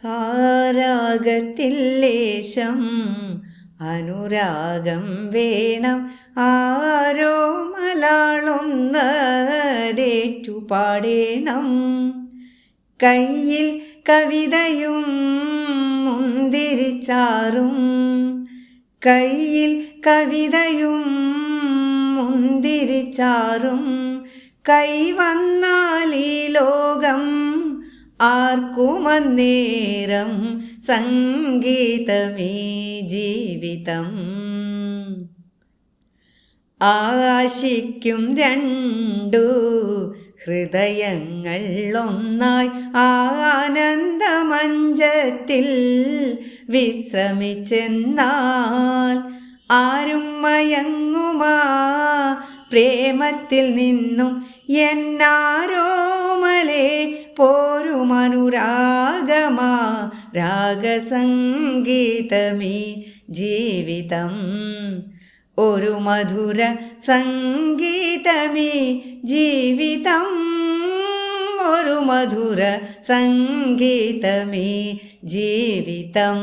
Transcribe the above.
ആ രാഗത്തിൽ ലേശം അനുരാഗം വേണം, ആരോ മലാളൊന്നതേറ്റു പാടേണം. കയ്യിൽ കവിതയും മുന്തിരിച്ചാറും, കയ്യിൽ കവിതയും മുന്തിരിച്ചാറും, കൈവന്നാലീ ലോകം ആർക്കുമന്നേരം സംഗീതമേ ജീവിതം. ആശിക്കും രണ്ടു ഹൃദയങ്ങൾ ഒന്നായി ആനന്ദമഞ്ചത്തിൽ വിശ്രമിച്ചെന്നാൽ ആരും മയങ്ങുമാ പ്രേമത്തിൽ നിന്നും എന്നാരോമലേ പോരുമനുരാഗമാ രാഗസംഗീതമീ ജീവിതം. ഒരു മധുര സംഗീതമീ ജീവിതം, ഒരു മധുര സംഗീതമീ ജീവിതം.